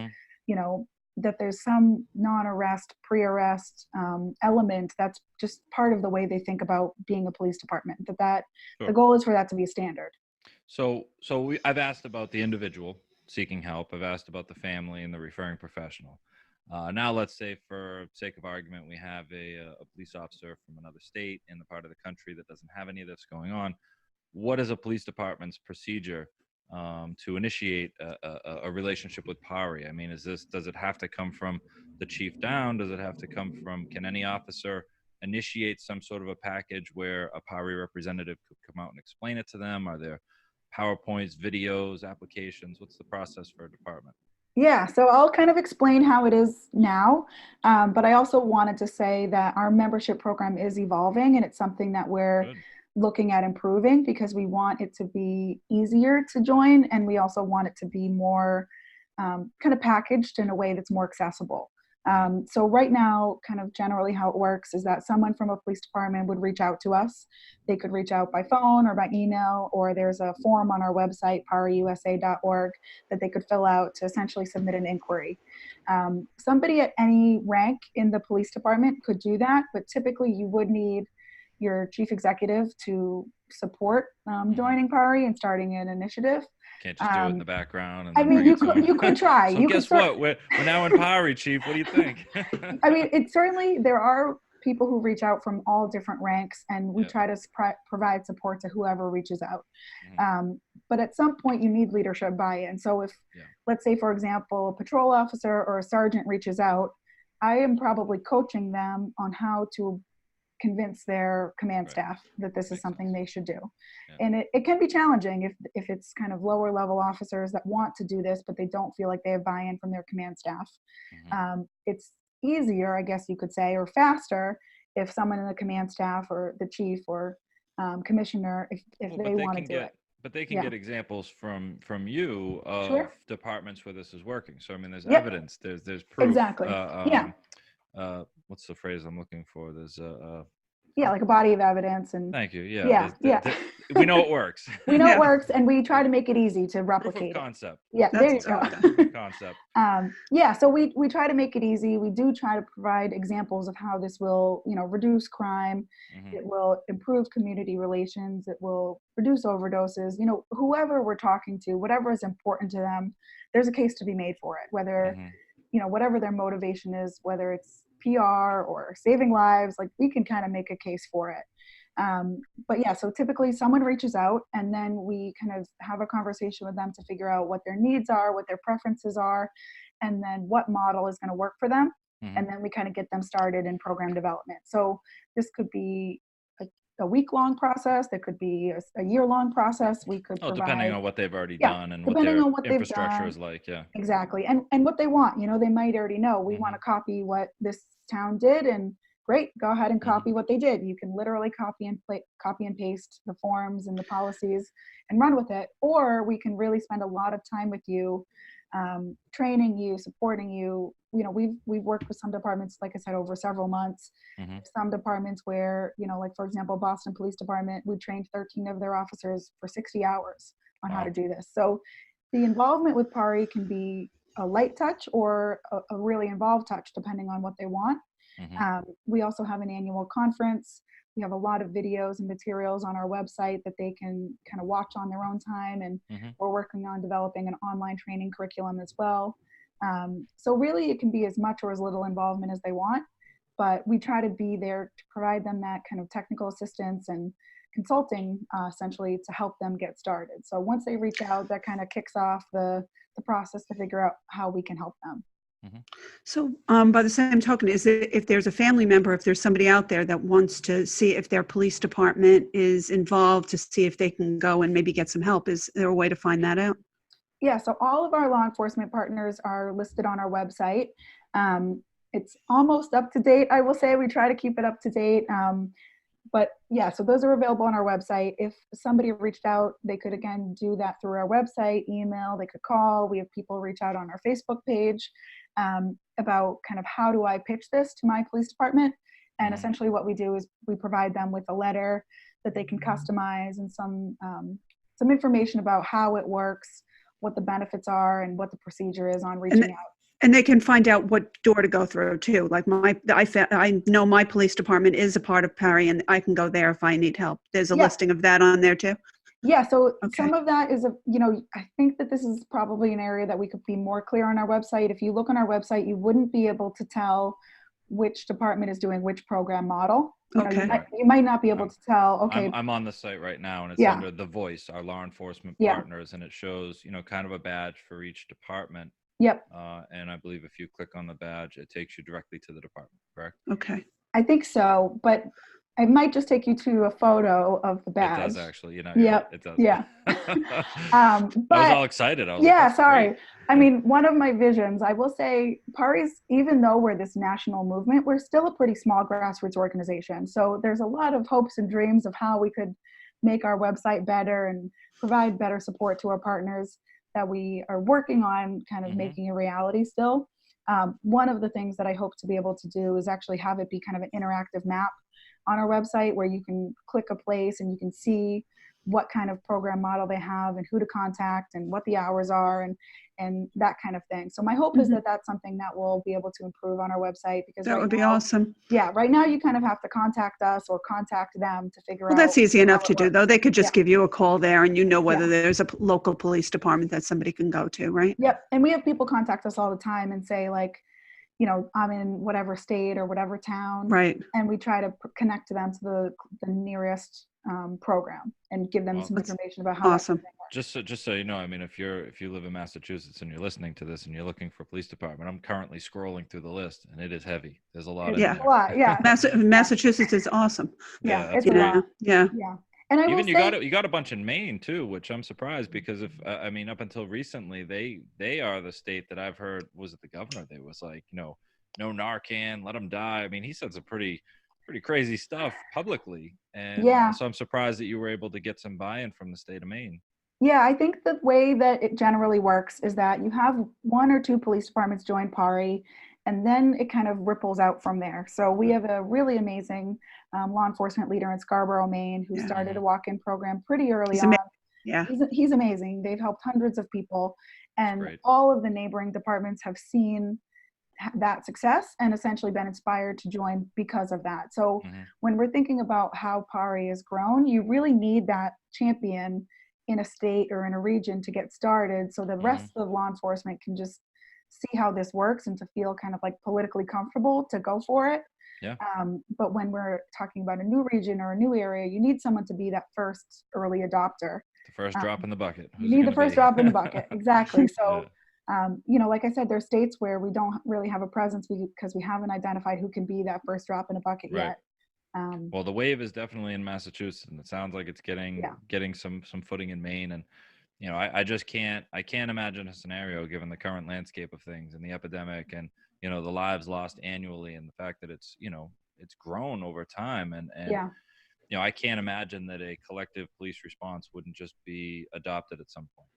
that there's some non-arrest, pre-arrest element that's just part of the way they think about being a police department, the goal is for that to be a standard. So I've asked about the individual seeking help. I've asked about the family and the referring professional. Now, let's say, for sake of argument, we have a police officer from another state in the part of the country that doesn't have any of this going on. What is a police department's procedure to initiate a relationship with PAARI? I mean, does it have to come from the chief down? Does it have to come from, can any officer initiate some sort of a package where a PAARI representative could come out and explain it to them? Are there PowerPoints, videos, applications? What's the process for a department? Yeah, so I'll kind of explain how it is now, but I also wanted to say that our membership program is evolving, and it's something that we're looking at improving because we want it to be easier to join, and we also want it to be more kind of packaged in a way that's more accessible. So right now, kind of generally how it works is that someone from a police department would reach out to us. They could reach out by phone or by email, or there's a form on our website, paariusa.org, that they could fill out to essentially submit an inquiry. Somebody at any rank in the police department could do that, but typically you would need your chief executive to support joining PAARI and starting an initiative. Can't just do it in the background. I mean, you could try. So guess what? We're now in PAARI, Chief. What do you think? I mean, there are people who reach out from all different ranks, and we try to provide support to whoever reaches out. But at some point, you need leadership buy-in. So if, let's say, for example, a patrol officer or a sergeant reaches out, I am probably coaching them on how to convince their command staff that this is something they should do. And it can be challenging if it's kind of lower level officers that want to do this, but they don't feel like they have buy-in from their command staff. It's easier, I guess you could say, or faster if someone in the command staff or the chief or commissioner, if they want to do it. But they can get examples from you of departments where this is working. So I mean, there's evidence, there's proof. Exactly. what's the phrase I'm looking for? There's like a body of evidence. And thank you. Yeah. yeah, We know it works. We know Yeah. it works, and we try to make it easy to Proof of replicate it. concept. Yeah, there you That's go. Proof of concept. So we try to make it easy. We do try to provide examples of how this will, reduce crime. It will improve community relations. It will reduce overdoses. Whoever we're talking to, whatever is important to them, there's a case to be made for it. Whether, whatever their motivation is, whether it's PR or saving lives, like we can kind of make a case for it. But yeah, so typically someone reaches out and then we kind of have a conversation with them to figure out what their needs are, what their preferences are, and then what model is going to work for them. And then we kind of get them started in program development. So this could be a week-long process. There could be a year-long process. We could provide, depending on what they've already done and what depending their on what infrastructure they've is like. Yeah, exactly. And what they want, they might already know we want to copy what this town did, and great, go ahead and copy what they did. You can literally copy and paste the forms and the policies and run with it. Or we can really spend a lot of time with you, training you, supporting you. We've worked with some departments, like I said, over several months. Some departments where, like for example, Boston Police Department, we trained 13 of their officers for 60 hours on how to do this. So the involvement with PAARI can be a light touch or a really involved touch, depending on what they want. We also have an annual conference. We have a lot of videos and materials on our website that they can kind of watch on their own time. And we're working on developing an online training curriculum as well. So really it can be as much or as little involvement as they want, but we try to be there to provide them that kind of technical assistance and consulting, essentially, to help them get started. So once they reach out, that kind of kicks off the process to figure out how we can help them. So by the same token, if there's a family member, if there's somebody out there that wants to see if their police department is involved, to see if they can go and maybe get some help, is there a way to find that out? Yeah, so all of our law enforcement partners are listed on our website. It's almost up to date, I will say. We try to keep it up to date. But yeah, so those are available on our website. If somebody reached out, they could, again, do that through our website, email, they could call. We have people reach out on our Facebook page about kind of how do I pitch this to my police department. And essentially what we do is we provide them with a letter that they can customize and some information about how it works, what the benefits are, and what the procedure is on reaching out. And they can find out what door to go through too. Like I know my police department is a part of PAARI, and I can go there if I need help. There's a listing of that on there too. Yeah, so some of that is, I think that this is probably an area that we could be more clear on our website. If you look on our website, you wouldn't be able to tell which department is doing which program model. You might not be able to tell. Okay, I'm on the site right now, and it's under The Voice, our law enforcement partners, and it shows, kind of a badge for each department. Yep. And I believe if you click on the badge, it takes you directly to the department, correct? Okay. I think so, but it might just take you to a photo of the badge. It does actually, Yep. It does. Yeah. I was all excited. I was like, sorry. Great. I mean, one of my visions, I will say, PAARI's, even though we're this national movement, we're still a pretty small grassroots organization. So there's a lot of hopes and dreams of how we could make our website better and provide better support to our partners that we are working on kind of making a reality still. One of the things that I hope to be able to do is actually have it be kind of an interactive map on our website where you can click a place and you can see what kind of program model they have and who to contact and what the hours are and that kind of thing. So my hope is that that's something that we'll be able to improve on our website, because that would be awesome. Yeah, right now you kind of have to contact us or contact them to figure out. Well, that's easy enough to do, though. They could just give you a call there, and whether there's a local police department that somebody can go to, right? Yep. And we have people contact us all the time and say, like, I'm in whatever state or whatever town. Right. And we try to connect to them to the nearest program and give them some information about how. Awesome. Just so you know, I mean, if you live in Massachusetts and you're listening to this and you're looking for a police department, I'm currently scrolling through the list, and it is heavy. There's a lot. A lot, yeah. Massachusetts is awesome. Yeah, it's a lot. Yeah. And you got a bunch in Maine too, which I'm surprised, because up until recently, they are the state that I've heard, was it the governor? They was like, no Narcan, let them die. I mean, he said some pretty crazy stuff publicly, and so I'm surprised that you were able to get some buy-in from the state of Maine. Yeah, I think the way that it generally works is that you have one or two police departments join PAARI, And then it kind of ripples out from there. So we have a really amazing law enforcement leader in Scarborough, Maine, who started a walk-in program pretty early on. Yeah. He's amazing. They've helped hundreds of people, and all of the neighboring departments have seen that success and essentially been inspired to join because of that. So when we're thinking about how PAARI has grown, you really need that champion in a state or in a region to get started, so the rest of law enforcement can just see how this works and to feel kind of like politically comfortable to go for it. But when we're talking about a new region or a new area, you need someone to be that first early adopter. The first drop in the bucket. You need the first drop in the bucket. Exactly. So, like I said, there are states where we don't really have a presence because we haven't identified who can be that first drop in the bucket yet. Well, the wave is definitely in Massachusetts, and it sounds like it's getting some footing in Maine. And I just can't imagine a scenario given the current landscape of things and the epidemic and the lives lost annually and the fact that it's it's grown over time and I can't imagine that a collective police response wouldn't just be adopted at some point.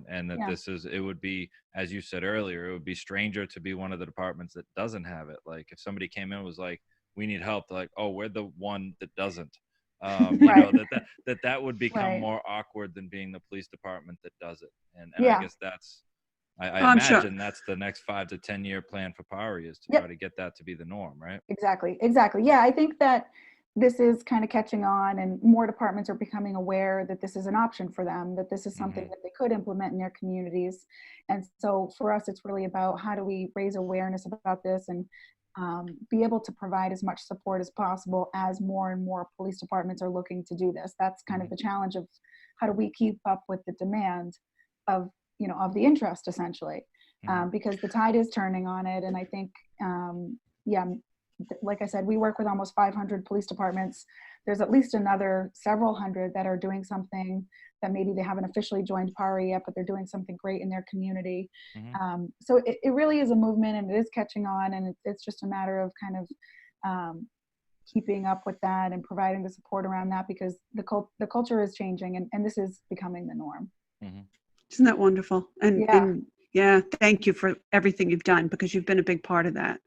And that it would be, as you said earlier, it would be stranger to be one of the departments that doesn't have it. Like if somebody came in and was like, we need help, they're like, oh, we're the one that doesn't. That would become more awkward than being the police department that does it. And I guess that's, I imagine that's the next 5 to 10 year plan for PAARI is to try to get that to be the norm, right? Exactly. Yeah, I think that this is kind of catching on and more departments are becoming aware that this is an option for them, that this is something that they could implement in their communities. And so for us, it's really about how do we raise awareness about this and be able to provide as much support as possible as more and more police departments are looking to do this. That's kind of the challenge of how do we keep up with the demand of the interest essentially, because the tide is turning on it. And I think, like I said, we work with almost 500 police departments. There's at least another several hundred that are doing something that maybe they haven't officially joined PAARI yet, but they're doing something great in their community. So it really is a movement and it is catching on, and it's just a matter of kind of keeping up with that and providing the support around that because the culture is changing and this is becoming the norm. Isn't that wonderful? And thank you for everything you've done because you've been a big part of that.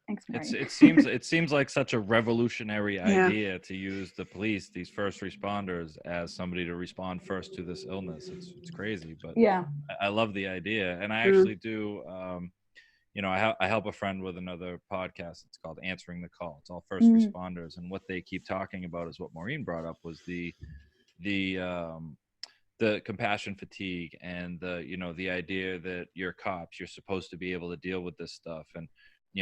Thanks, Maureen. It seems like such a revolutionary idea to use the police, these first responders, as somebody to respond first to this illness. It's crazy, but I love the idea, and I actually do. I help a friend with another podcast. It's called Answering the Call. It's all first responders, and what they keep talking about is what Maureen brought up was the compassion fatigue and the idea that you're cops, you're supposed to be able to deal with this stuff. And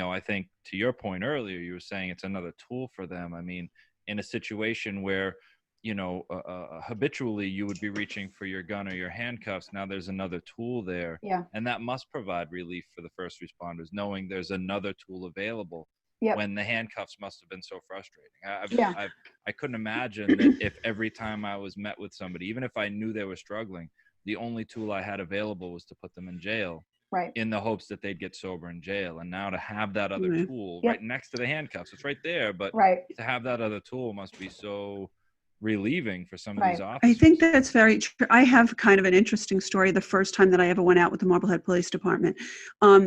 I think to your point earlier, you were saying it's another tool for them. I mean, in a situation where habitually you would be reaching for your gun or your handcuffs, now there's another tool there, and that must provide relief for the first responders, knowing there's another tool available. When the handcuffs must have been so frustrating. I couldn't imagine that if every time I was met with somebody, even if I knew they were struggling, the only tool I had available was to put them in jail, in the hopes that they'd get sober in jail. And now to have that other tool right next to the handcuffs, it's right there, but to have that other tool must be so relieving for some of these officers. I think that's very true. I have kind of an interesting story. The first time that I ever went out with the Marblehead Police Department,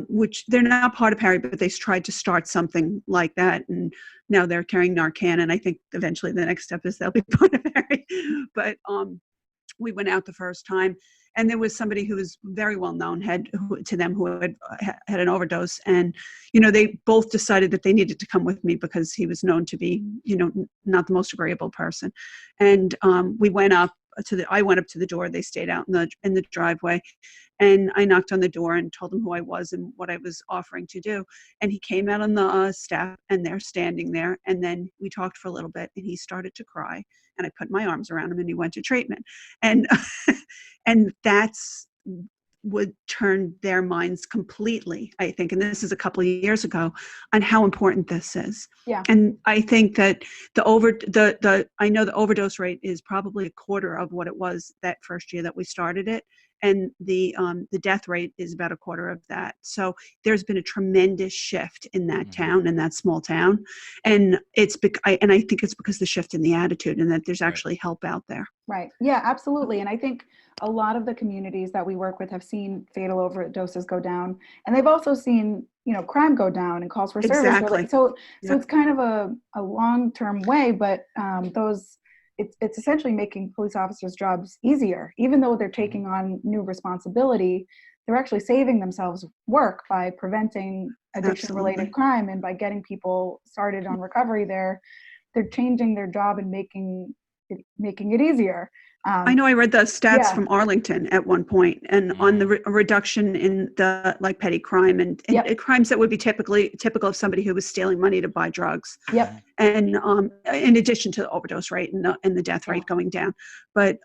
which they're not part of PAARI, but they tried to start something like that. And now they're carrying Narcan. And I think eventually the next step is they'll be part of PAARI. But we went out the first time. And there was somebody who was very well known who had an overdose. And, they both decided that they needed to come with me because he was known to be, not the most agreeable person. And we went up I went up to the door. They stayed out in the driveway. And I knocked on the door and told him who I was and what I was offering to do. And he came out on the step and they're standing there. And then we talked for a little bit and he started to cry. And I put my arms around him and he went to treatment. And and that's would turn their minds completely, I think, and this is a couple of years ago, on how important this is. And I think that I know the overdose rate is probably a quarter of what it was that first year that we started it. and the death rate is about a quarter of that. So there's been a tremendous shift in that town, in that small town, and I think it's because the shift in the attitude, and that there's actually help out there. Right. Yeah, absolutely. And I think a lot of the communities that we work with have seen fatal overdoses go down, and they've also seen, crime go down and calls for service. Exactly. So it's kind of a long-term way, but it's essentially making police officers' jobs easier. Even though they're taking on new responsibility, they're actually saving themselves work by preventing addiction-related crime, and by getting people started on recovery. They're changing their job and making it easier. I know I read the stats from Arlington at one point, and on the reduction in the petty crime and crimes that would be typical of somebody who was stealing money to buy drugs. Yep. And in addition to the overdose rate and the death rate going down, but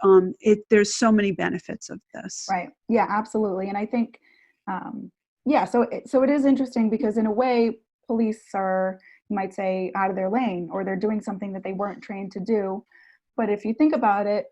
there's so many benefits of this. Right. Yeah, absolutely. And I think, so it is interesting because in a way, police are, you might say, out of their lane, or they're doing something that they weren't trained to do. But if you think about it,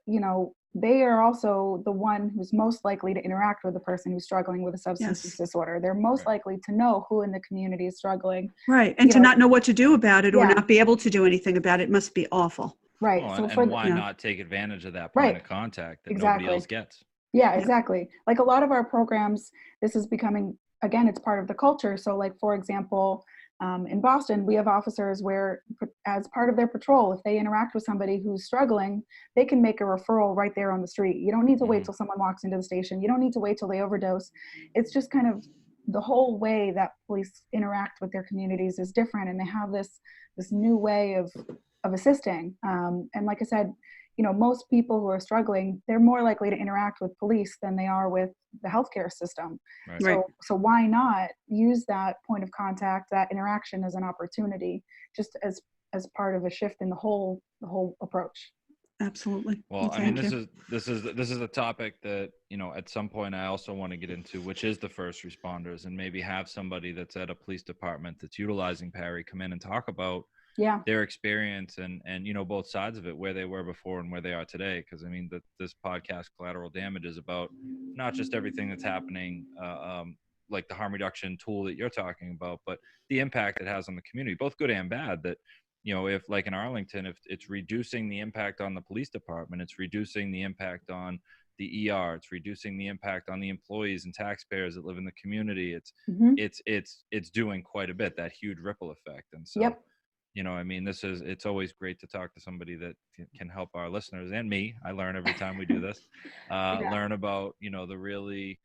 they are also the one who's most likely to interact with a person who's struggling with a substance use disorder. They're most likely to know who in the community is struggling. Right. And to not know what to do about it, or not be able to do anything about it must be awful. Right. Well, so why not take advantage of that point of contact that nobody else gets? Yeah, exactly. Like a lot of our programs, this is becoming, again, it's part of the culture. So for example, in Boston, we have officers where, as part of their patrol, if they interact with somebody who's struggling, they can make a referral right there on the street. You don't need to wait till someone walks into the station. You don't need to wait till they overdose. It's just kind of the whole way that police interact with their communities is different, and they have this new way of assisting. And like I said, most people who are struggling, they're more likely to interact with police than they are with the healthcare system. Right. So why not use that point of contact, that interaction, as an opportunity, just as part of a shift in the whole approach. Absolutely. Well, I mean, this is a topic that, at some point I also want to get into, which is the first responders, and maybe have somebody that's at a police department that's utilizing PAARI come in and talk about their experience and both sides of it, where they were before and where they are today. Because I mean, this podcast, Collateral Damage, is about not just everything that's happening, like the harm reduction tool that you're talking about, but the impact it has on the community, both good and bad. That, if like in Arlington, if it's reducing the impact on the police department, it's reducing the impact on the ER, it's reducing the impact on the employees and taxpayers that live in the community. It's doing quite a bit, that huge ripple effect. And so I mean, it's always great to talk to somebody that can help our listeners and me. I learn every time we do this, learn about, the really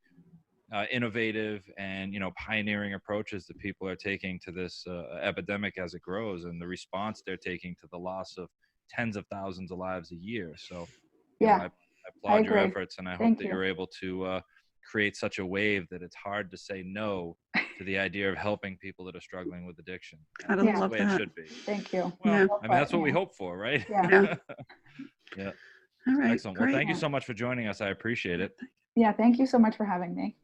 innovative and, pioneering approaches that people are taking to this epidemic as it grows, and the response they're taking to the loss of tens of thousands of lives a year. So I applaud your efforts, and I hope that you're able to create such a wave that it's hard to say no to the idea of helping people that are struggling with addiction. I love That's the way that. it should be. Thank you. Well, I mean, that's what we hope for, right? Yeah. Yeah. All right. Excellent. Great. Well, thank you so much for joining us. I appreciate it. Yeah. Thank you so much for having me.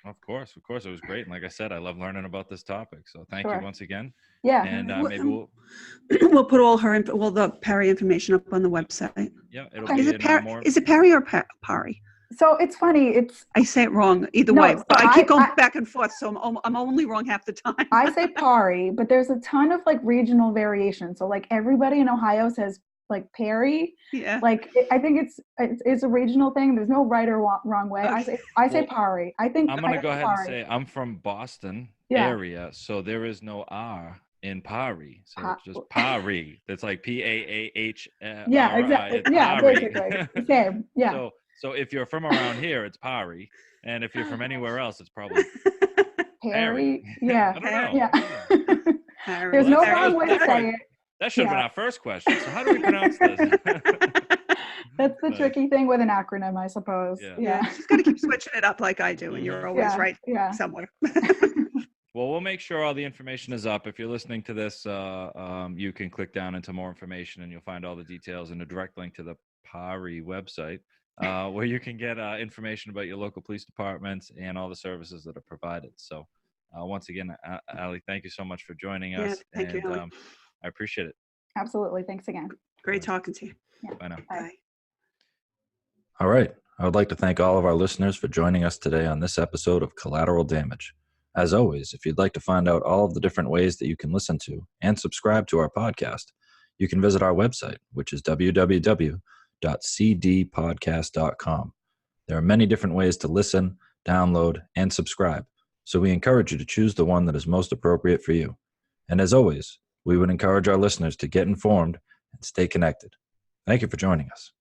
Of course. It was great. And like I said, I love learning about this topic. So thank you once again. Yeah. And maybe we'll put all the PAARI information up on the website. Yeah. Is it PAARI or PAARI? So it's funny. I say it wrong either way, but I keep going back and forth, so I'm only wrong half the time. I say PAARI, but there's a ton of regional variation. So everybody in Ohio says PAARI. Yeah. I think it's a regional thing. There's no right or wrong way. Okay. I say PAARI. I think I'm gonna go ahead and say I'm from Boston area, so there is no R in PAARI, so it's just PAARI. That's like PAAH. Yeah, exactly. Yeah, basically same. Yeah. So if you're from around here, it's PAARI, and if you're from anywhere else, it's probably PAARI. Yeah. I don't know. Yeah. There's no wrong way to say it. That should have been our first question. So how do we pronounce this? That's the tricky thing with an acronym, I suppose. Yeah. Just got to keep switching it up like I do, and you're always right somewhere. Well, we'll make sure all the information is up. If you're listening to this, you can click down into more information, and you'll find all the details and a direct link to the PAARI website, where you can get information about your local police departments and all the services that are provided. So once again, Allie, thank you so much for joining us. Thank you, Allie. I appreciate it. Absolutely. Thanks again. Great talking to you. Yeah. Bye now. Bye. All right. I would like to thank all of our listeners for joining us today on this episode of Collateral Damage. As always, if you'd like to find out all of the different ways that you can listen to and subscribe to our podcast, you can visit our website, which is www.cdpodcast.com. There are many different ways to listen, download, and subscribe, so we encourage you to choose the one that is most appropriate for you. And as always, we would encourage our listeners to get informed and stay connected. Thank you for joining us.